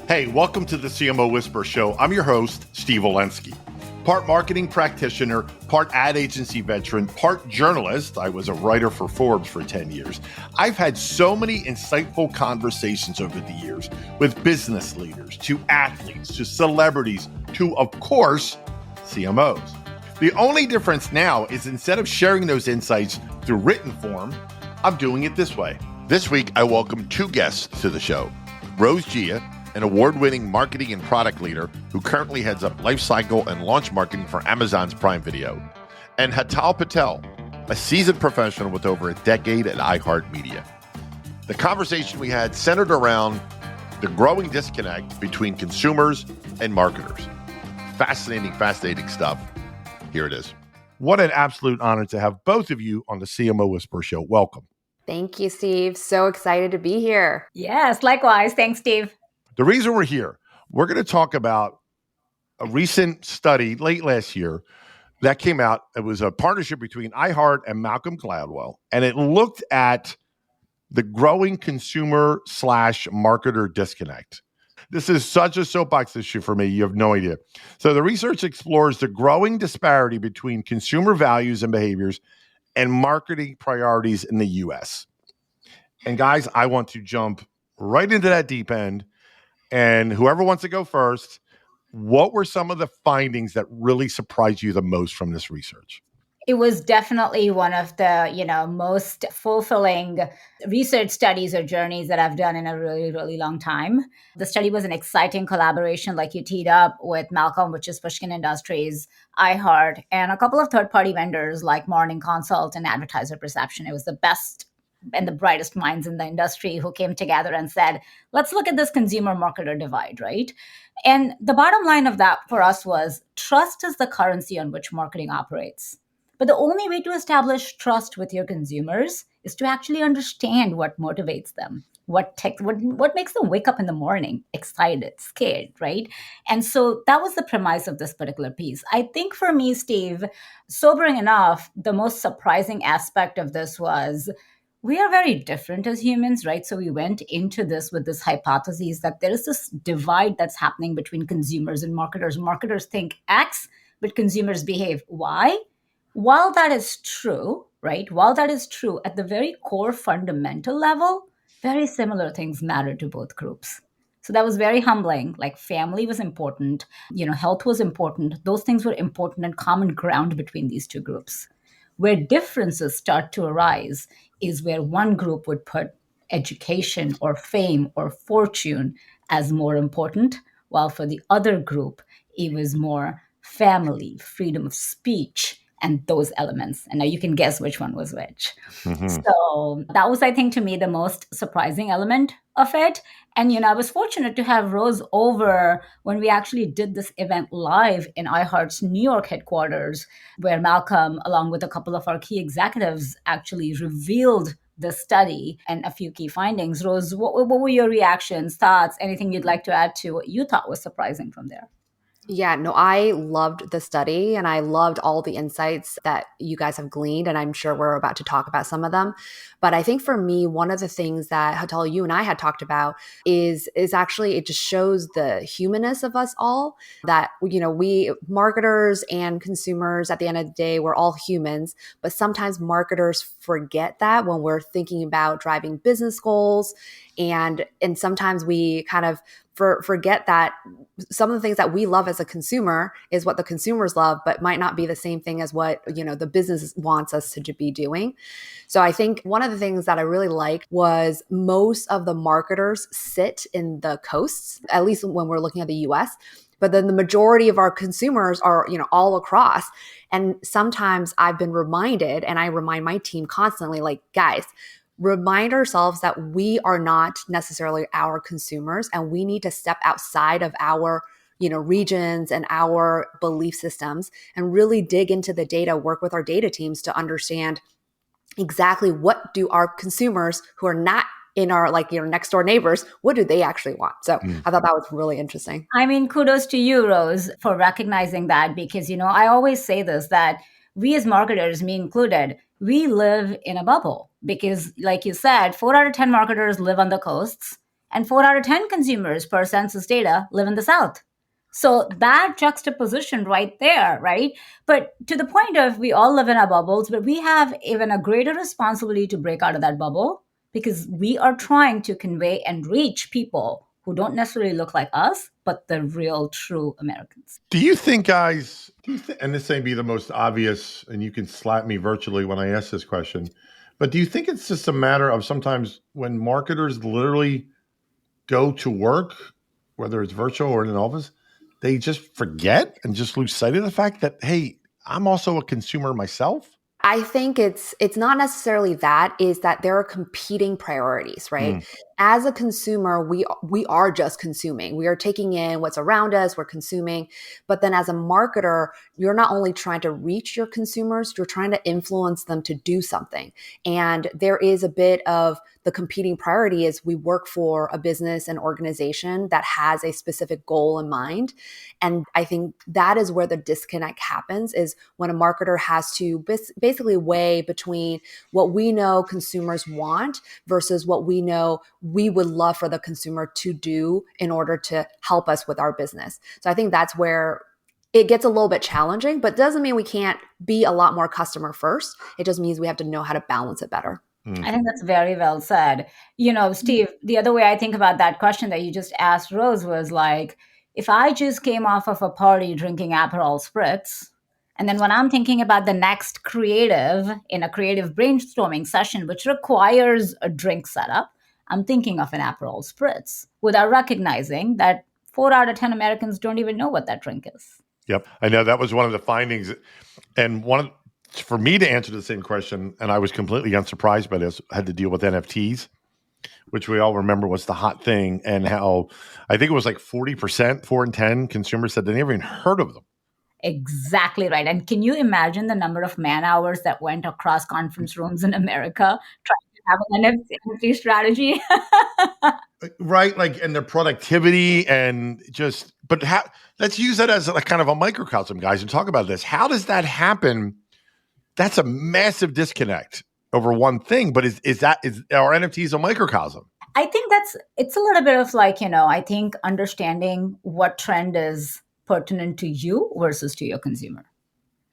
Hey, welcome to the CMO Whisper Show. I'm your host, Steve Olensky. Part marketing practitioner, part ad agency veteran, part journalist. I was a writer for Forbes for 10 years. I've had so many insightful conversations over the years with business leaders, to athletes, to celebrities, to, of course, CMOs. The only difference now is instead of sharing those insights through written form, I'm doing it this way. This week, I welcome two guests to the show. Rose Gia, an award-winning marketing and product leader who currently heads up lifecycle and launch marketing for Amazon's Prime Video, and Hetal Patel, a seasoned professional with over a decade at iHeartMedia. The conversation we had centered around the growing disconnect between consumers and marketers. Fascinating stuff. Here it is. What an absolute honor to have both of you on the CMO Whisper Show. Welcome. Thank you, Steve. So excited to be here. Yes, likewise. Thanks, Steve. The reason we're here, we're going to talk about a recent study late last year that came out. It was a partnership between iHeart and Malcolm Gladwell, and it looked at the growing consumer/marketer disconnect. This is such a soapbox issue for me. You have no idea. So the research explores the growing disparity between consumer values and behaviors and marketing priorities in the U.S. And guys, I want to jump right into that deep end. And whoever wants to go first, what were some of the findings that really surprised you the most from this research? It was definitely one of the, most fulfilling research studies or journeys that I've done in a really, really long time. The study was an exciting collaboration, like you teed up with Malcolm, which is Pushkin Industries, iHeart, and a couple of third-party vendors like Morning Consult and Advertiser Perception. It was the best and the brightest minds in the industry who came together and said, let's look at this consumer marketer divide, right? And the bottom line of that for us was trust is the currency on which marketing operates. But the only way to establish trust with your consumers is to actually understand what motivates them, what makes them wake up in the morning excited, scared, right? And so that was the premise of this particular piece. I think for me, Steve, sobering enough, the most surprising aspect of this was we are very different as humans, right? So we went into this with this hypothesis that there is this divide that's happening between consumers and marketers. Marketers think X, but consumers behave Y. While that is true, right? While that is true, at the very core fundamental level, very similar things matter to both groups. So that was very humbling. Like family was important, health was important. Those things were important and common ground between these two groups. Where differences start to arise is where one group would put education or fame or fortune as more important, while for the other group, it was more family, freedom of speech, and those elements. And now you can guess which one was which. Mm-hmm. So that was, I think, to me, the most surprising element of it. And, I was fortunate to have Rose over when we actually did this event live in iHeart's New York headquarters, where Malcolm, along with a couple of our key executives, actually revealed the study and a few key findings. Rose, what were your reactions, thoughts, anything you'd like to add to what you thought was surprising from there? Yeah, no, I loved the study and I loved all the insights that you guys have gleaned. And I'm sure we're about to talk about some of them. But I think for me, one of the things that Hatal, you and I had talked about is actually, it just shows the humanness of us all, that, we marketers and consumers at the end of the day, we're all humans, but sometimes marketers forget that when we're thinking about driving business goals. And sometimes we kind of forget that some of the things that we love as a consumer is what the consumers love, but might not be the same thing as what, the business wants us to be doing. So I think one of the things that I really liked was most of the marketers sit in the coasts, at least when we're looking at the US, but then the majority of our consumers are, all across. And sometimes I've been reminded, and I remind my team constantly, like, guys, remind ourselves that we are not necessarily our consumers and we need to step outside of our regions and our belief systems and really dig into the data, work with our data teams to understand exactly what do our consumers who are not in our next door neighbors, what do they actually want? So I thought that was really interesting. I mean, kudos to you, Rose, for recognizing that, because, I always say this, that we as marketers, me included, we live in a bubble because, like you said, 4 out of 10 marketers live on the coasts and 4 out of 10 consumers per census data live in the South. So that juxtaposition right there, right? But to the point of we all live in our bubbles, but we have even a greater responsibility to break out of that bubble because we are trying to convey and reach people who don't necessarily look like us, but the real, true Americans. Do you think, guys, and this may be the most obvious, and you can slap me virtually when I ask this question, but do you think it's just a matter of sometimes when marketers literally go to work, whether it's virtual or in an office, they just forget and just lose sight of the fact that, hey, I'm also a consumer myself? I think it's not necessarily that, is that there are competing priorities, right? As a consumer, we are just consuming. We are taking in what's around us, we're consuming. But then as a marketer, you're not only trying to reach your consumers, you're trying to influence them to do something. And there is a bit of the competing priority is we work for a business and organization that has a specific goal in mind. And I think that is where the disconnect happens, is when a marketer has to basically weigh between what we know consumers want versus what we know we would love for the consumer to do in order to help us with our business. So I think that's where it gets a little bit challenging, but doesn't mean we can't be a lot more customer first. It just means we have to know how to balance it better. I think that's very well said. Steve, the other way I think about that question that you just asked Rose was like, if I just came off of a party drinking Aperol Spritz, and then when I'm thinking about the next creative in a creative brainstorming session, which requires a drink setup, I'm thinking of an Aperol Spritz without recognizing that 4 out of 10 Americans don't even know what that drink is. Yep. I know that was one of the findings. And for me to answer the same question, and I was completely unsurprised by this, I had to deal with NFTs, which we all remember was the hot thing, and how I think it was like 40%, 4 in 10 consumers said they never even heard of them. Exactly right. And can you imagine the number of man hours that went across conference rooms in America trying to have an NFT strategy? Right, like, and their productivity and just, but let's use that as a kind of a microcosm, guys, and talk about this. How does that happen? That's a massive disconnect over one thing, but is our NFTs a microcosm? I think it's a little bit of like, I think understanding what trend is pertinent to you versus to your consumer.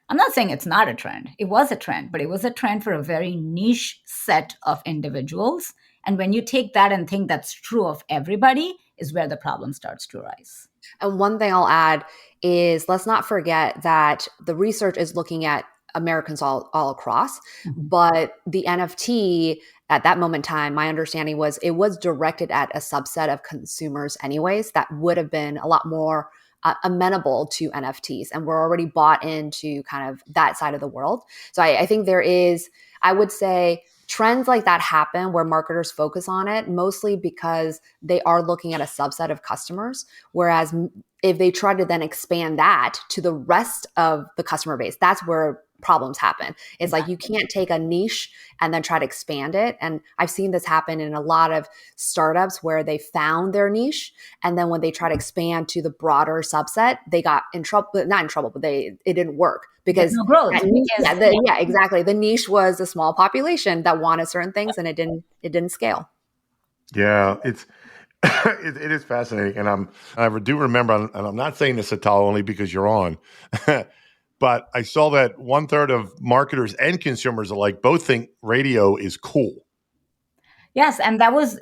I'm not saying it's not a trend. It was a trend, but it was a trend for a very niche set of individuals. And when you take that and think that's true of everybody is where the problem starts to arise. And one thing I'll add is let's not forget that the research is looking at Americans all across, but the NFT at that moment in time, my understanding was it was directed at a subset of consumers anyways that would have been a lot more amenable to NFTs and we're already bought into kind of that side of the world. So I think there is, I would say, trends like that happen where marketers focus on it mostly because they are looking at a subset of customers. Whereas if they try to then expand that to the rest of the customer base, that's where problems happen. It's like you can't take a niche and then try to expand it. And I've seen this happen in a lot of startups where they found their niche. And then when they try to expand to the broader subset, they got in trouble, not in trouble, but it didn't work because no growth. Exactly. The niche was a small population that wanted certain things and it didn't scale. Yeah, it is fascinating. And I do remember, and I'm not saying this, Hatal, only because you're on, but I saw that 1/3 of marketers and consumers alike both think radio is cool. Yes, and that was,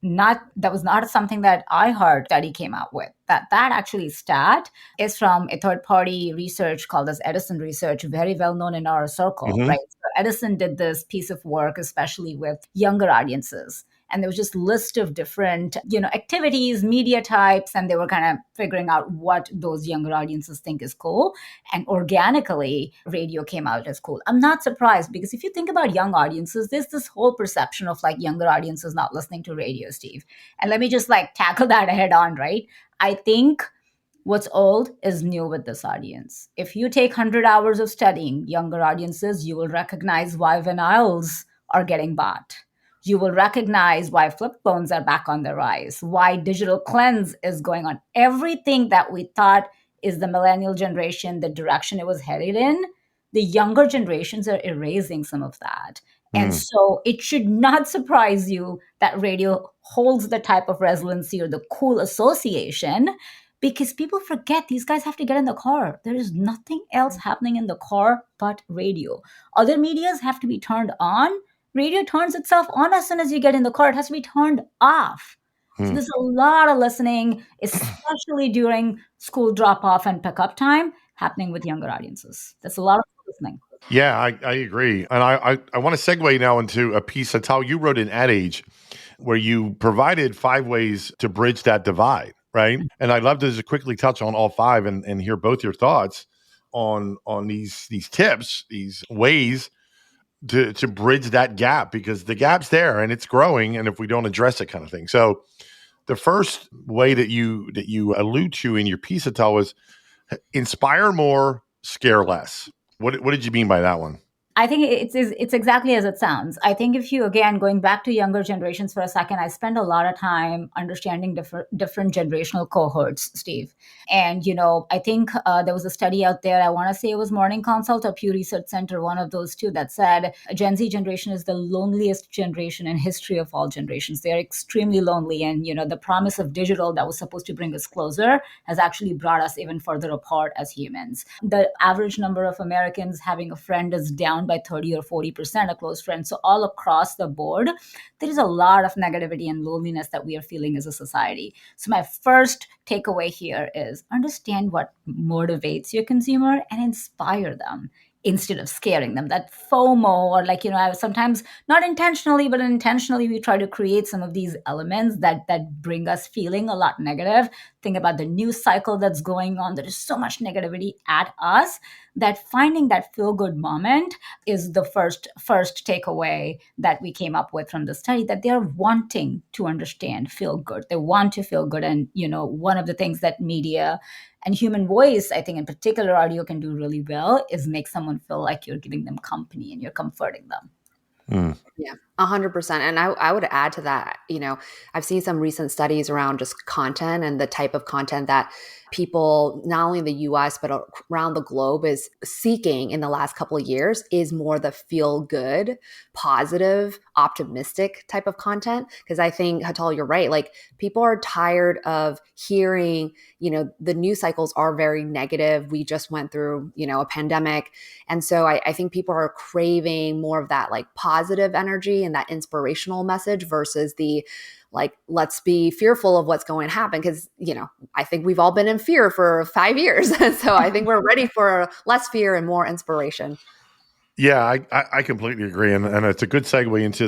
not something that iHeart study came out with. That actually stat is from a third-party research called as Edison Research, very well known in our circle, right? So Edison did this piece of work, especially with younger audiences. And there was just a list of different, activities, media types, and they were kind of figuring out what those younger audiences think is cool. And organically, radio came out as cool. I'm not surprised because if you think about young audiences, there's this whole perception of like younger audiences not listening to radio, Steve. And let me just like tackle that head on, right? I think what's old is new with this audience. If you take 100 hours of studying younger audiences, you will recognize why vinyls are getting bought. You will recognize why flip phones are back on the rise, why digital cleanse is going on. Everything that we thought is the millennial generation, the direction it was headed in, the younger generations are erasing some of that. And so it should not surprise you that radio holds the type of resonancy or the cool association, because people forget these guys have to get in the car. There is nothing else happening in the car but radio. Other medias have to be turned on. Radio turns itself on as soon as you get in the car. It has to be turned off. So there's a lot of listening, especially during school drop off and pickup time, happening with younger audiences. That's a lot of listening. Yeah, I agree. And I want to segue now into a piece, Hatal, you wrote in Ad Age where you provided 5 ways to bridge that divide, right? And I'd love to just quickly touch on all 5 and hear both your thoughts on these tips, these ways to bridge that gap, because the gap's there and it's growing, and if we don't address it, kind of thing. So the first way that you allude to in your piece, Hatal, was inspire more, scare less. What did you mean by that one? I think it's exactly as it sounds. I think if you, again, going back to younger generations for a second, I spend a lot of time understanding different generational cohorts, Steve. And, I think there was a study out there, I want to say it was Morning Consult or Pew Research Center, one of those two, that said Gen Z generation is the loneliest generation in history of all generations. They're extremely lonely. And, the promise of digital that was supposed to bring us closer has actually brought us even further apart as humans. The average number of Americans having a friend is down by 30 or 40%, a close friend. So all across the board, there is a lot of negativity and loneliness that we are feeling as a society. So my first takeaway here is understand what motivates your consumer and inspire them instead of scaring them. That FOMO, or I sometimes, not intentionally, but intentionally, we try to create some of these elements that bring us feeling a lot negative. Think about the news cycle that's going on. There is so much negativity at us that finding that feel-good moment is the first takeaway that we came up with from the study, that they're wanting to understand, feel good. They want to feel good. And, one of the things that media and human voice, I think in particular audio, can do really well is make someone feel like you're giving them company and you're comforting them. Yeah, 100%. And I would add to that, I've seen some recent studies around just content and the type of content that people, not only in the US, but around the globe, is seeking in the last couple of years is more the feel good, positive, optimistic type of content. Because I think, Hatal, you're right. Like, people are tired of hearing, the news cycles are very negative. We just went through, a pandemic. And so I think people are craving more of that like positive energy and that inspirational message versus the let's be fearful of what's going to happen. Because, I think we've all been in fear for 5 years. So I think we're ready for less fear and more inspiration. Yeah, I completely agree. And it's a good segue into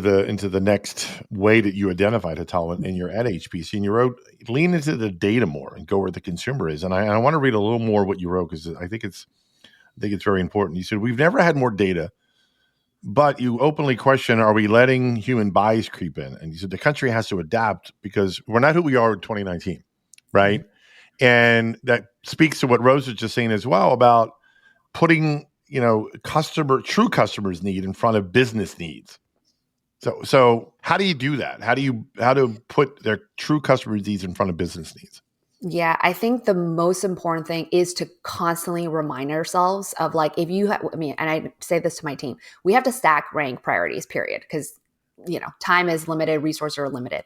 the next way that you identified, Hatal, in your Ad Age piece. And you wrote, lean into the data more and go where the consumer is. And I want to read a little more what you wrote, because I think it's very important. You said, we've never had more data, but you openly question, are we letting human bias creep in? And you said the country has to adapt because we're not who we are in 2019, right? Mm-hmm. And that speaks to what Rose was just saying as well about putting, true customers' need in front of business needs. So how do you do that? How to put their true customers' needs in front of business needs? Yeah, I think the most important thing is to constantly remind ourselves of if you and I say this to my team, we have to stack rank priorities, period. Because, time is limited, resources are limited.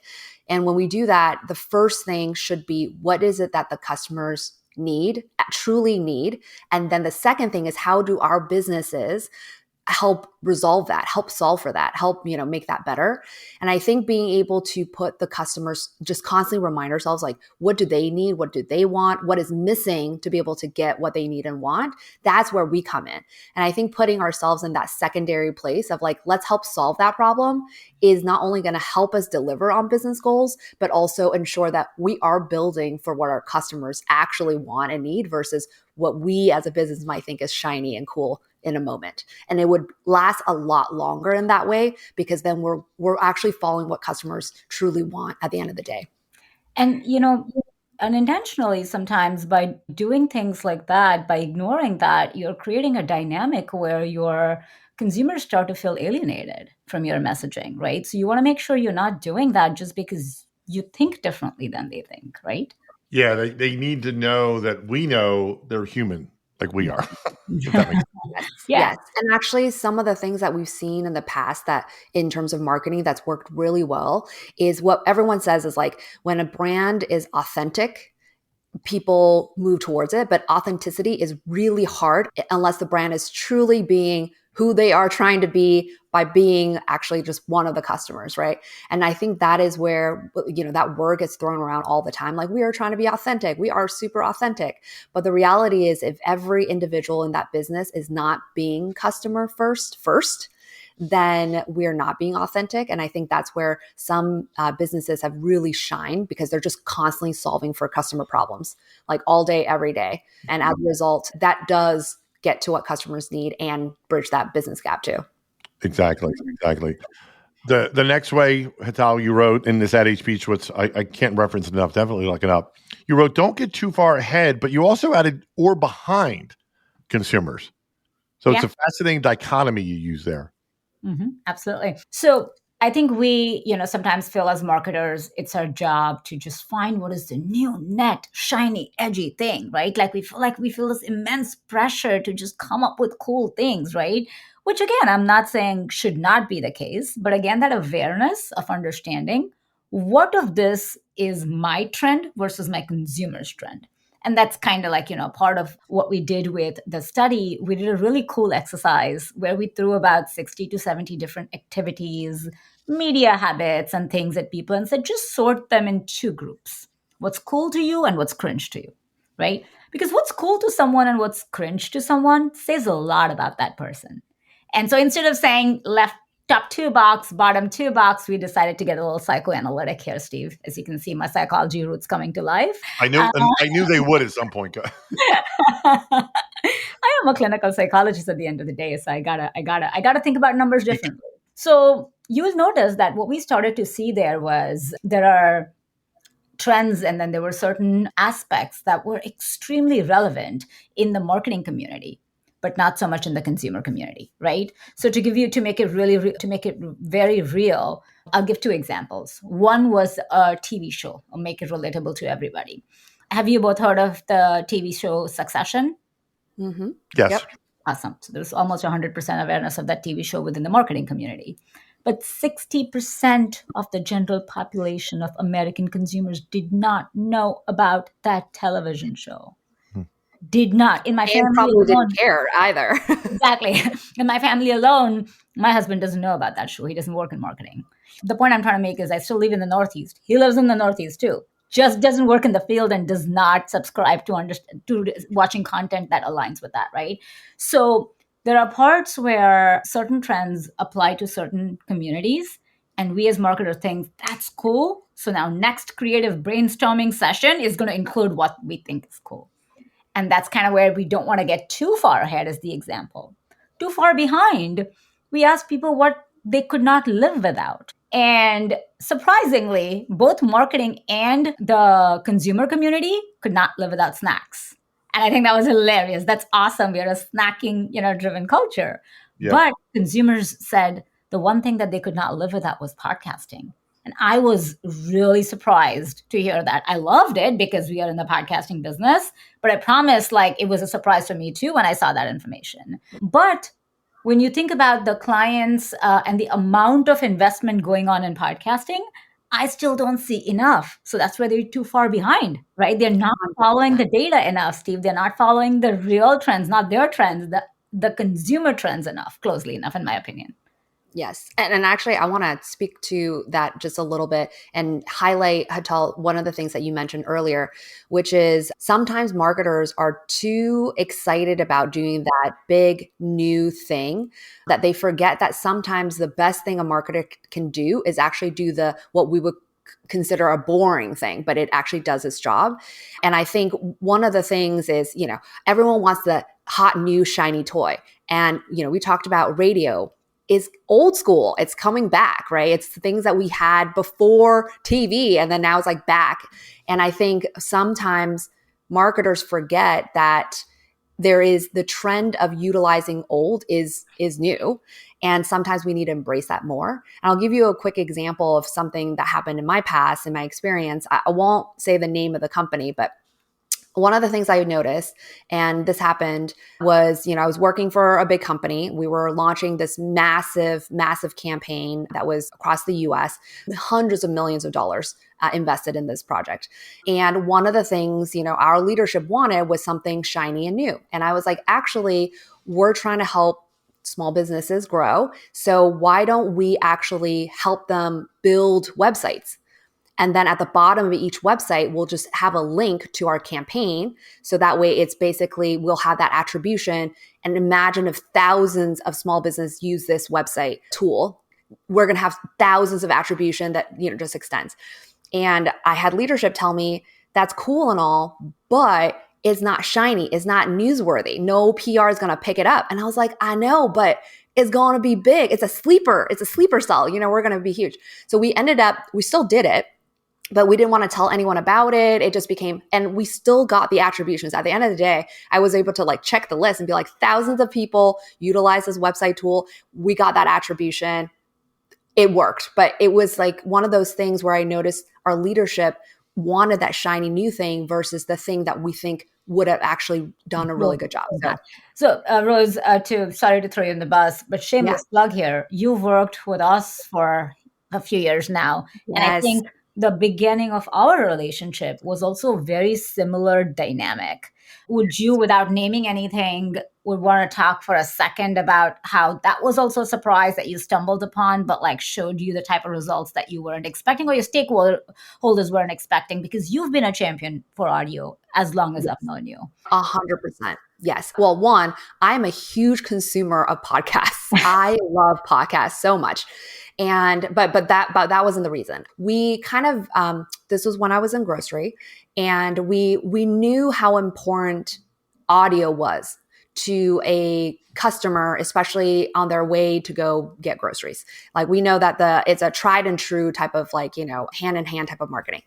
And when we do that, the first thing should be, what is it that the customers truly need? And then the second thing is, how do our businesses help resolve that, help solve for that, help, make that better. And I think being able to put the customers, just constantly remind ourselves, what do they need? What do they want? What is missing to be able to get what they need and want? That's where we come in. And I think putting ourselves in that secondary place of let's help solve that problem is not only going to help us deliver on business goals, but also ensure that we are building for what our customers actually want and need versus what we as a business might think is shiny and cool in a moment. And it would last a lot longer in that way, because then we're actually following what customers truly want at the end of the day. And, unintentionally, sometimes by doing things like that, by ignoring that, you're creating a dynamic where your consumers start to feel alienated from your messaging, right? So you want to make sure you're not doing that just because you think differently than they think, right? Yeah, they need to know that we know they're human. like we Yeah. are, if that makes Yes. Yeah. Yes. And actually, some of the things that we've seen in the past that in terms of marketing that's worked really well is what everyone says is like when a brand is authentic, people move towards it. But authenticity is really hard unless the brand is truly being who they are trying to be by being actually just one of the customers, right? And I think that is where, that word gets thrown around all the time. Like, we are trying to be authentic. We are super authentic. But the reality is, if every individual in that business is not being customer first, then we're not being authentic. And I think that's where some businesses have really shined because they're just constantly solving for customer problems, like all day, every day. And as a result, that does get to what customers need and bridge that business gap too. Exactly. The next way, Hetal, you wrote in this ad speech, which I can't reference enough, definitely look it up. You wrote, don't get too far ahead, but you also added or behind consumers. So it's Yeah. a fascinating dichotomy you use there. Absolutely. So I think we, sometimes feel as marketers, it's our job to just find what is the new, net, shiny, edgy thing, right? Like we feel this immense pressure to just come up with cool things, right? Which again, I'm not saying should not be the case, but again, that awareness of understanding what of this is my trend versus my consumer's trend. And that's kind of like, part of what we did with the study. We did a really cool exercise where we threw about 60 to 70 different activities, media habits, and things at people and said, just sort them in two groups: what's cool to you and what's cringe to you, right? Because what's cool to someone and what's cringe to someone says a lot about that person. And so instead of saying left top two box, bottom two box, we decided to get a little psychoanalytic here, Steve. As you can see, my psychology roots coming to life. I knew they would at some point. I am a clinical psychologist at the end of the day, so I gotta think about numbers differently. So you'll notice that what we started to see there was there are trends, and then there were certain aspects that were extremely relevant in the marketing community, but not so much in the consumer community, right? So to make it very real, I'll give two examples. One was a TV show. I'll make it relatable to everybody. Have you both heard of the TV show Succession? Mm-hmm. Yes. Yep. Awesome. So there's almost 100% awareness of that TV show within the marketing community. But 60% of the general population of American consumers did not know about that television show. Did not. In my And family probably alone. didn't care either. Exactly. In my family alone, my husband doesn't know about that show. He doesn't work in marketing. The point I'm trying to make is I still live in the Northeast. He lives in the Northeast too. Just doesn't work in the field and does not subscribe to watching content that aligns with that, right? So there are parts where certain trends apply to certain communities, and we as marketers think that's cool. So now next creative brainstorming session is going to include what we think is cool. And that's kind of where we don't want to get too far ahead, as the example. Too far behind, we ask people what they could not live without. And surprisingly, both marketing and the consumer community could not live without snacks. And I think that was hilarious. That's awesome. We're a snacking, driven culture. Yeah. But consumers said the one thing that they could not live without was podcasting. And I was really surprised to hear that. I loved it because we are in the podcasting business, but I promise, like, it was a surprise for me too when I saw that information. But when you think about the clients and the amount of investment going on in podcasting, I still don't see enough. So that's where they're too far behind, right? They're not following the data enough, Steve. They're not following the real trends, not their trends, the consumer trends closely enough, in my opinion. Yes. And actually, I want to speak to that just a little bit and highlight, Hatal, one of the things that you mentioned earlier, which is sometimes marketers are too excited about doing that big new thing that they forget that sometimes the best thing a marketer can do is actually do what we would consider a boring thing, but it actually does its job. And I think one of the things is, everyone wants the hot new shiny toy. And, we talked about radio is old school. It's coming back, right? It's the things that we had before TV, and then now it's like back. And I think sometimes marketers forget that there is the trend of utilizing old is new. And sometimes we need to embrace that more. And I'll give you a quick example of something that happened in my past, in my experience. I won't say the name of the company, but one of the things I noticed, and this happened, was, I was working for a big company. We were launching this massive, massive campaign that was across the US, hundreds of millions of dollars invested in this project. And one of the things, our leadership wanted was something shiny and new. And I was like, actually, we're trying to help small businesses grow. So why don't we actually help them build websites? And then at the bottom of each website, we'll just have a link to our campaign. So that way it's basically, we'll have that attribution. And imagine if thousands of small business use this website tool, we're going to have thousands of attribution that, just extends. And I had leadership tell me, that's cool and all, but it's not shiny. It's not newsworthy. No PR is going to pick it up. And I was like, I know, but it's going to be big. It's a sleeper. It's a sleeper cell. We're going to be huge. So we still did it, but we didn't want to tell anyone about it. It just became, and we still got the attributions. At the end of the day, I was able to check the list and be like, thousands of people utilize this website tool. We got that attribution. It worked. But it was one of those things where I noticed our leadership wanted that shiny new thing versus the thing that we think would have actually done a really good job. So Rose, sorry to throw you in the bus, but shameless plug here. You've worked with us for a few years now. Yes. And I think the beginning of our relationship was also a very similar dynamic. Would you, without naming anything, would want to talk for a second about how that was also a surprise that you stumbled upon, but showed you the type of results that you weren't expecting or your stakeholders weren't expecting, because you've been a champion for audio as long as I've known you. 100%. Yes. Well, one, I'm a huge consumer of podcasts. I love podcasts so much. But that wasn't the reason. We kind of, this was when I was in grocery, and we knew how important audio was to a customer, especially on their way to go get groceries. We know that it's a tried and true type of hand in hand type of marketing.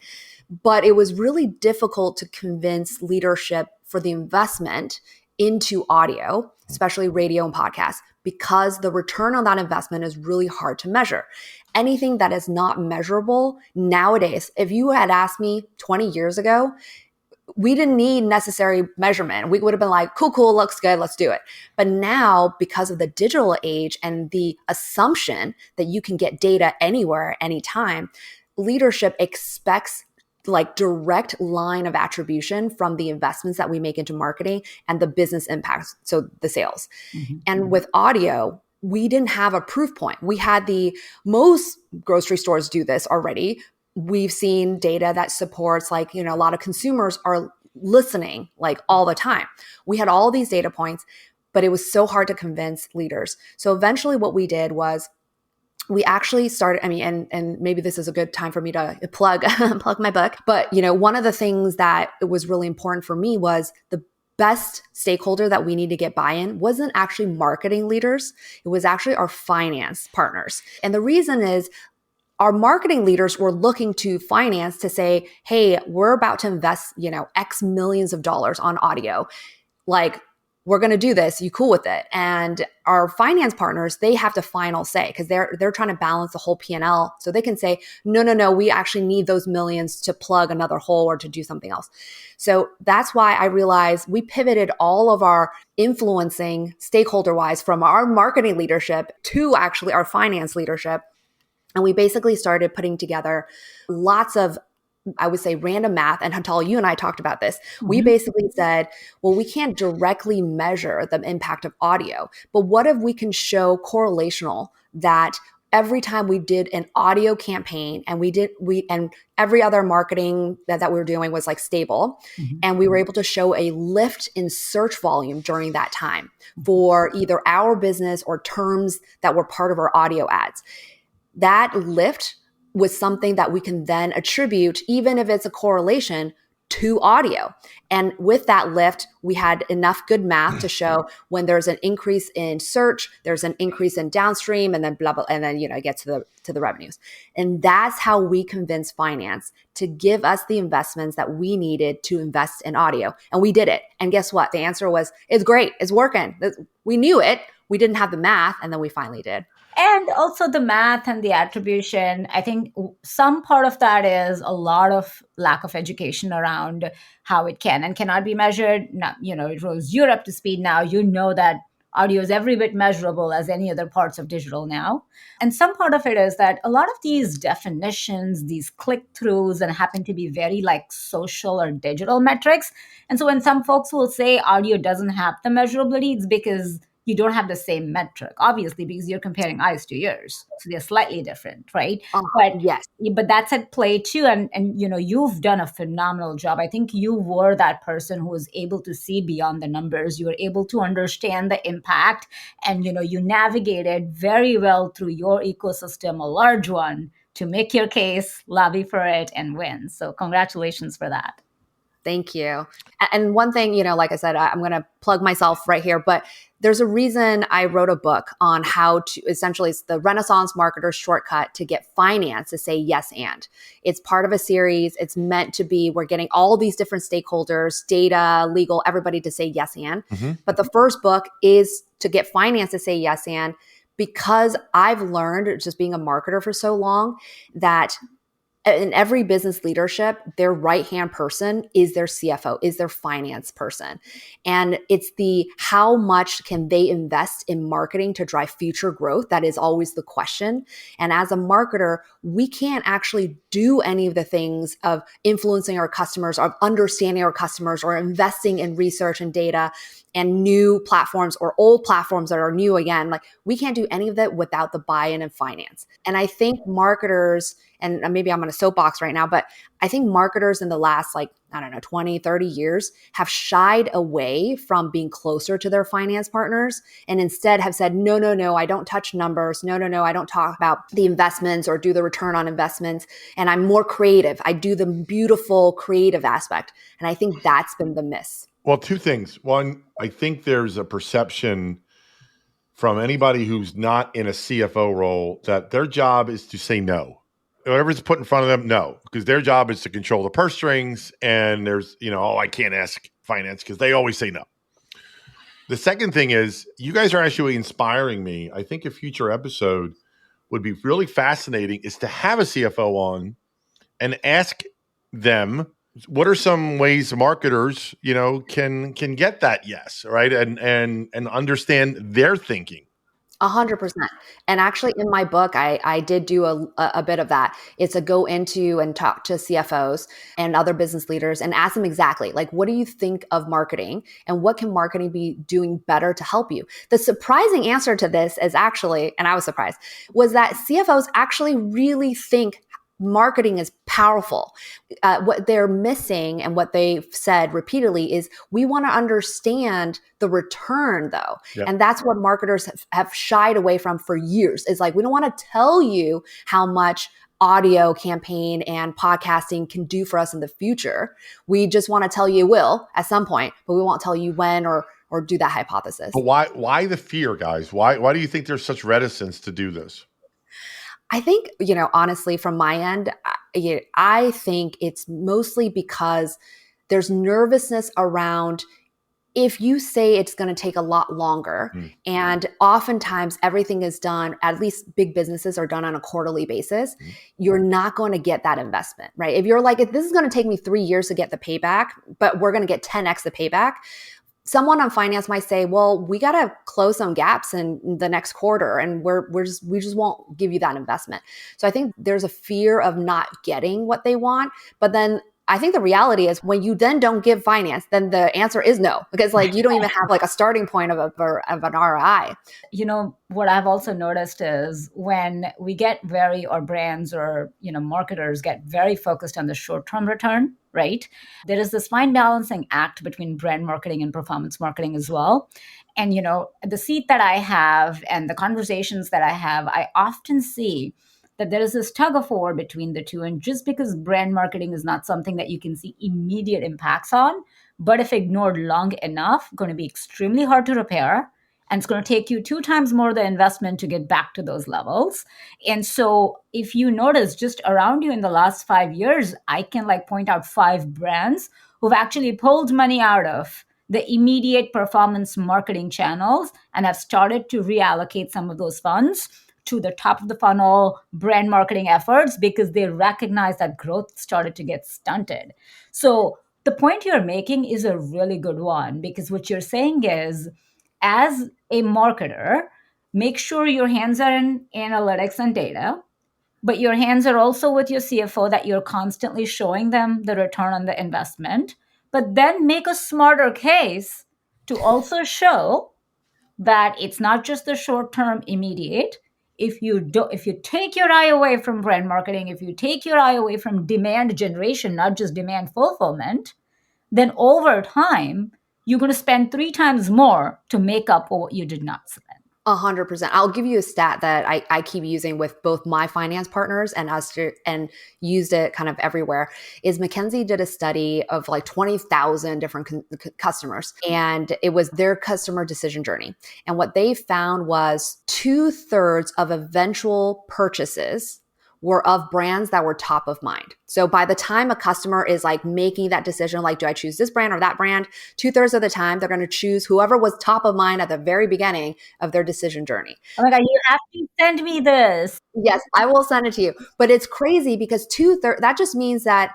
But it was really difficult to convince leadership for the investment into audio, especially radio and podcasts, because the return on that investment is really hard to measure. Anything that is not measurable nowadays, if you had asked me 20 years ago, we didn't need necessary measurement. We would have been like, cool, looks good, let's do it. But now, because of the digital age and the assumption that you can get data anywhere, anytime, leadership expects direct line of attribution from the investments that we make into marketing and the business impacts, so the sales. Mm-hmm. And with audio, we didn't have a proof point. We had most grocery stores do this already. We've seen data that supports a lot of consumers are listening all the time. We had all these data points, but it was so hard to convince leaders. So eventually what we did was we actually started, and maybe this is a good time for me to plug my book. But, one of the things that was really important for me was the best stakeholder that we need to get buy-in wasn't actually marketing leaders. It was actually our finance partners. And the reason is our marketing leaders were looking to finance to say, hey, we're about to invest, X millions of dollars on audio. We're going to do this. You cool with it? And our finance partners, they have the final say because they're trying to balance the whole P&L. So they can say, no, we actually need those millions to plug another hole or to do something else. So that's why I realized we pivoted all of our influencing stakeholder-wise from our marketing leadership to actually our finance leadership. And we basically started putting together lots of, I would say, random math. And Hatal, you and I talked about this. Mm-hmm. We basically said, well, we can't directly measure the impact of audio, but what if we can show correlational that every time we did an audio campaign and every other marketing that we were doing was stable. Mm-hmm. And we were able to show a lift in search volume during that time for either our business or terms that were part of our audio ads. That lift was something that we can then attribute, even if it's a correlation, to audio. And with that lift, we had enough good math to show when there's an increase in search, there's an increase in downstream, and then blah, blah, and then, get to the revenues. And that's how we convinced finance to give us the investments that we needed to invest in audio. And we did it. And guess what? The answer was, it's great. It's working. We knew it. We didn't have the math. And then we finally did. And also the math and the attribution. I think some part of that is a lot of lack of education around how it can and cannot be measured. Now, it rose Europe to speed now. You know that audio is every bit measurable as any other parts of digital now. And some part of it is that a lot of these definitions, these click throughs, and happen to be very like social or digital metrics. And so when some folks will say audio doesn't have the measurability, it's because you don't have the same metric, obviously, because you're comparing eyes to ears. So they're slightly different, right? But Yes. but that's at play too. And you've done a phenomenal job. I think you were that person who was able to see beyond the numbers. You were able to understand the impact, and you navigated very well through your ecosystem, a large one, to make your case, lobby for it, and win. So congratulations for that. Thank you. And one thing, like I said, I'm going to plug myself right here, but there's a reason I wrote a book on how to essentially, it's the Renaissance marketer's shortcut to get finance to say yes and. It's part of a series. It's meant to be, we're getting all these different stakeholders, data, legal, everybody to say yes and. Mm-hmm. But the first book is to get finance to say yes and, because I've learned, just being a marketer for so long, that in every business leadership, their right-hand person is their CFO, is their finance person. And it's the how much can they invest in marketing to drive future growth? That is always the question. And as a marketer, we can't actually do any of the things of influencing our customers, of understanding our customers, or investing in research and data and new platforms or old platforms that are new again. Like, we can't do any of that without the buy-in of finance. And I think marketers, and maybe I'm on a soapbox right now, but I think marketers in the last 20, 30 years have shied away from being closer to their finance partners, and instead have said, no, I don't touch numbers. No, I don't talk about the investments or do the return on investments. And I'm more creative. I do the beautiful creative aspect. And I think that's been the miss. Well, two things. One, I think there's a perception from anybody who's not in a CFO role that their job is to say no. Whatever's put in front of them, no, because their job is to control the purse strings. And there's, I can't ask finance because they always say no. The second thing is, you guys are actually inspiring me. I think a future episode would be really fascinating is to have a CFO on and ask them, what are some ways marketers, can get that yes, right? And understand their thinking. 100%. And actually in my book, I did do a bit of that. It's a go into and talk to CFOs and other business leaders and ask them exactly, like, what do you think of marketing and what can marketing be doing better to help you? The surprising answer to this is actually, and I was surprised, was that CFOs actually really think marketing is powerful. What they're missing and what they've said repeatedly is, we want to understand the return though. Yeah. And that's what marketers have shied away from for years. Is like, we don't want to tell you how much audio campaign and podcasting can do for us in the future. We just want to tell you it will at some point, but we won't tell you when or do that hypothesis. But why the fear, guys? Why do you think there's such reticence to do this? I think, honestly, from my end, I think it's mostly because there's nervousness around, if you say it's going to take a lot longer, and oftentimes everything is done, at least big businesses are done on a quarterly basis, you're not going to get that investment, right? If you're like, if this is going to take me 3 years to get the payback, but we're going to get 10x the payback, someone on finance might say, well, we got to close some gaps in the next quarter, and we just won't give you that investment. So I think there's a fear of not getting what they want. But then I think the reality is, when you then don't give finance, then the answer is no, because you don't even have a starting point of an ROI. What I've also noticed is, when we get or brands or, marketers get very focused on the short-term return, right? There is this fine balancing act between brand marketing and performance marketing as well. And, the seat that I have and the conversations that I have, I often see that there is this tug of war between the two. And just because brand marketing is not something that you can see immediate impacts on, but if ignored long enough, going to be extremely hard to repair. And it's going to take you 2 times more the investment to get back to those levels. And so if you notice, just around you in the last 5 years, I can point out 5 brands who've actually pulled money out of the immediate performance marketing channels and have started to reallocate some of those funds to the top of the funnel brand marketing efforts because they recognize that growth started to get stunted. So the point you're making is a really good one, because what you're saying is, as a marketer, make sure your hands are in analytics and data, but your hands are also with your CFO, that you're constantly showing them the return on the investment, but then make a smarter case to also show that it's not just the short term immediate. If you take your eye away from brand marketing, if you take your eye away from demand generation, not just demand fulfillment, then over time you're going to spend 3 times more to make up for what you did not spend. 100%. I'll give you a stat that I keep using with both my finance partners and us, and used it kind of everywhere. Is McKinsey did a study of like 20,000 different customers, and it was their customer decision journey. And what they found was 2/3 of eventual purchases were of brands that were top of mind. So by the time a customer is like making that decision, like, do I choose this brand or that brand? 2/3 of the time, they're going to choose whoever was top of mind at the very beginning of their decision journey. Oh my God, you have to send me this. Yes, I will send it to you. But it's crazy because 2/3, that just means that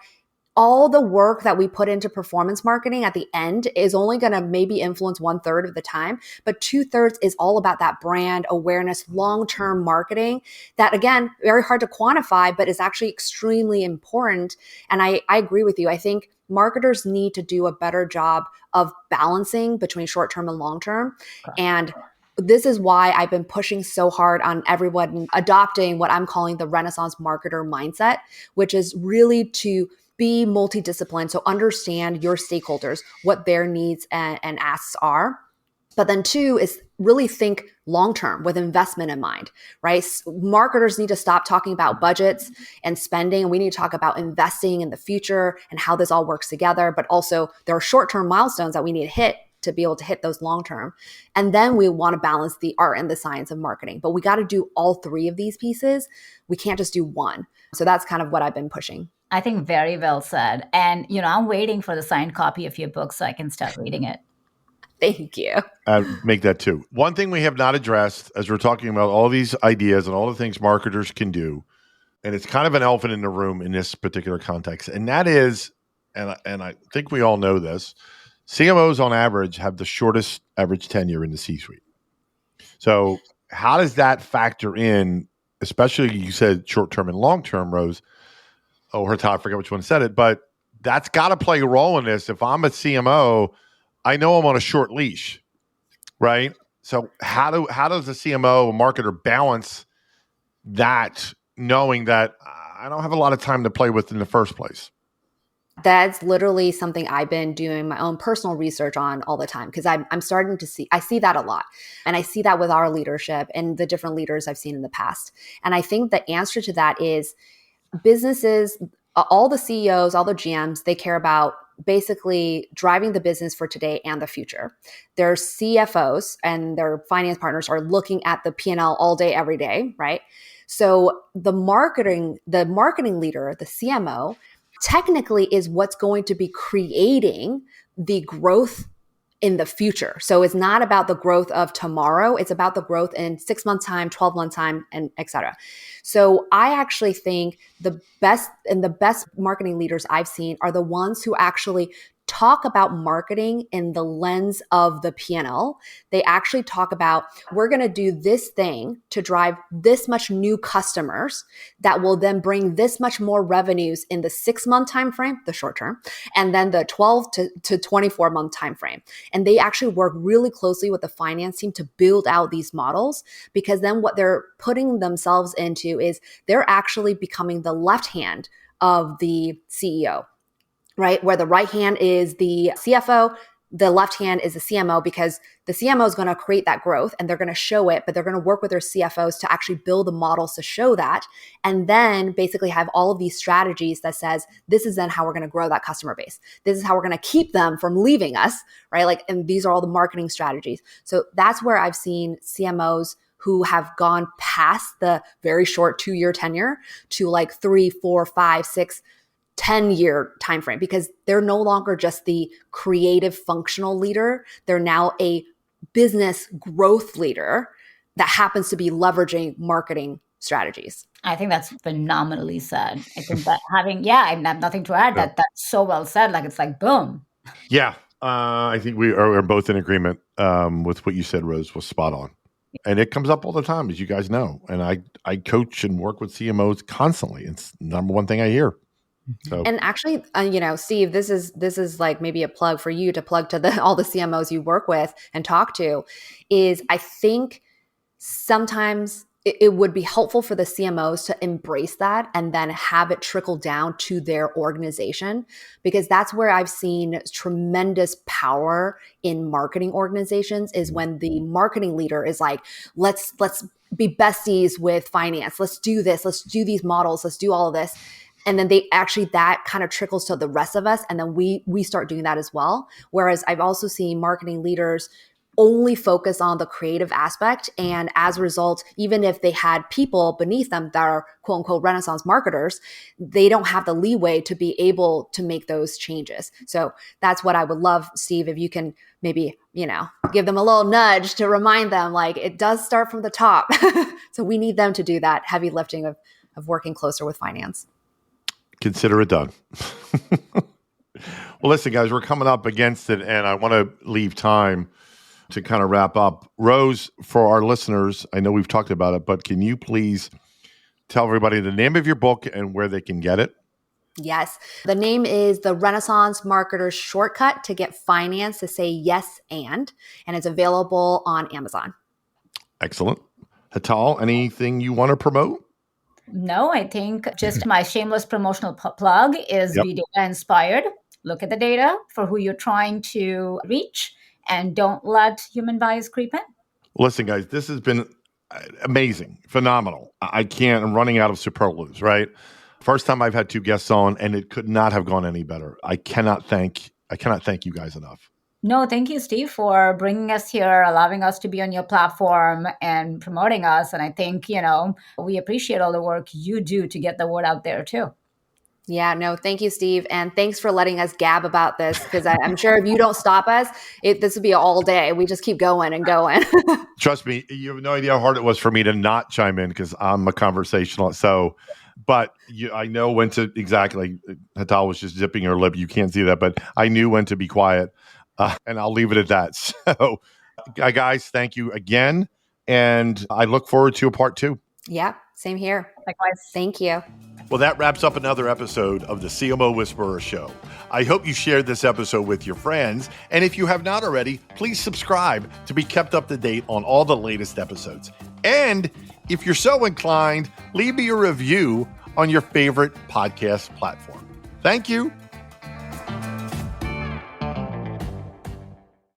all the work that we put into performance marketing at the end is only going to maybe influence 1/3 of the time, but 2/3 is all about that brand awareness, long-term marketing that, again, very hard to quantify, but is actually extremely important. And I agree with you. I think marketers need to do a better job of balancing between short-term and long-term. And this is why I've been pushing so hard on everyone adopting what I'm calling the Renaissance marketer mindset, which is really to be multidisciplined. So understand your stakeholders, what their needs and asks are. But then 2 is really think long-term with investment in mind, right? Marketers need to stop talking about budgets and spending. And we need to talk about investing in the future and how this all works together. But also there are short-term milestones that we need to hit to be able to hit those long-term. And then we want to balance the art and the science of marketing. But we got to do all 3 of these pieces. We can't just do one. So that's kind of what I've been pushing. I think very well said. And, I'm waiting for the signed copy of your book so I can start reading it. Thank you. Make that too. One thing we have not addressed as we're talking about all these ideas and all the things marketers can do, and it's kind of an elephant in the room in this particular context, and that is, and I think we all know this, CMOs on average have the shortest average tenure in the C-suite. So how does that factor in, especially you said short-term and long-term, Rose? Oh, Hetal, I forget which one said it, but that's got to play a role in this. If I'm a CMO, I know I'm on a short leash, right? So how does a CMO, a marketer, balance that, knowing that I don't have a lot of time to play with in the first place? That's literally something I've been doing my own personal research on all the time, because I'm starting to I see that a lot. And I see that with our leadership and the different leaders I've seen in the past. And I think the answer to that is businesses, all the CEOs, all the GMs, they care about basically driving the business for today and the future. Their CFOs and their finance partners are looking at the P&L all day, every day, right? So the marketing leader, the CMO, technically is what's going to be creating the growth in the future. So it's not about the growth of tomorrow. It's about the growth in 6 months time, 12 months time, and et cetera. So I actually think the best marketing leaders I've seen are the ones who actually talk about marketing in the lens of the P&L. They actually talk about, we're going to do this thing to drive this much new customers that will then bring this much more revenues in the 6-month time frame, the short term, and then the 12 to 24 month time frame. And they actually work really closely with the finance team to build out these models, because then what they're putting themselves into is they're actually becoming the left hand of the CEO. Right? Where the right hand is the CFO, the left hand is the CMO, because the CMO is going to create that growth and they're going to show it, but they're going to work with their CFOs to actually build the models to show that. And then basically have all of these strategies that says, this is then how we're going to grow that customer base. This is how we're going to keep them from leaving us, right? And these are all the marketing strategies. So that's where I've seen CMOs who have gone past the very short 2-year tenure to 3, 4, 5, 6, 10-year timeframe, because they're no longer just the creative functional leader. They're now a business growth leader that happens to be leveraging marketing strategies. I think that's phenomenally said. I think that I have nothing to add. That's so well said. Like, it's like, boom. Yeah. I think we are both in agreement with what you said, Rose, was spot on. And it comes up all the time, as you guys know. And I coach and work with CMOs constantly. It's the number one thing I hear. So. And actually, Steve, this is like maybe a plug for you to plug to all the CMOs you work with and talk to, is I think sometimes it would be helpful for the CMOs to embrace that and then have it trickle down to their organization, because that's where I've seen tremendous power in marketing organizations, is when the marketing leader is like, let's be besties with finance. Let's do this. Let's do these models. Let's do all of this. And then that kind of trickles to the rest of us. And then we start doing that as well. Whereas I've also seen marketing leaders only focus on the creative aspect. And as a result, even if they had people beneath them that are quote unquote Renaissance marketers, they don't have the leeway to be able to make those changes. So that's what I would love, Steve, if you can maybe, give them a little nudge to remind them, like, it does start from the top. So we need them to do that heavy lifting of working closer with finance. Consider it done. Well, listen, guys, we're coming up against it, and I want to leave time to kind of wrap up. Rose, for our listeners, I know we've talked about it, but can you please tell everybody the name of your book and where they can get it? Yes. The name is The Renaissance Marketer's Shortcut to Get Finance to Say Yes and it's available on Amazon. Excellent. Hetal, anything you want to promote? No, I think just my shameless promotional plug is Be Data Inspired. Look at the data for who you're trying to reach, and don't let human bias creep in. Listen, guys, this has been amazing, phenomenal. I'm running out of superlatives, right? First time I've had two guests on, and it could not have gone any better. I cannot thank you guys enough. No, thank you, Steve, for bringing us here, allowing us to be on your platform and promoting us. And I think, we appreciate all the work you do to get the word out there too. Yeah, no, thank you, Steve. And thanks for letting us gab about this, because I'm sure if you don't stop us, this would be all day. We just keep going and going. Trust me, you have no idea how hard it was for me to not chime in, because I'm a conversationalist. So, but I know when to exactly. Hatal was just zipping her lip. You can't see that, but I knew when to be quiet. And I'll leave it at that. So, guys, thank you again. And I look forward to a part 2. Yeah, same here. Likewise. Thank you. Well, that wraps up another episode of the CMO Whisperer Show. I hope you shared this episode with your friends. And if you have not already, please subscribe to be kept up to date on all the latest episodes. And if you're so inclined, leave me a review on your favorite podcast platform. Thank you.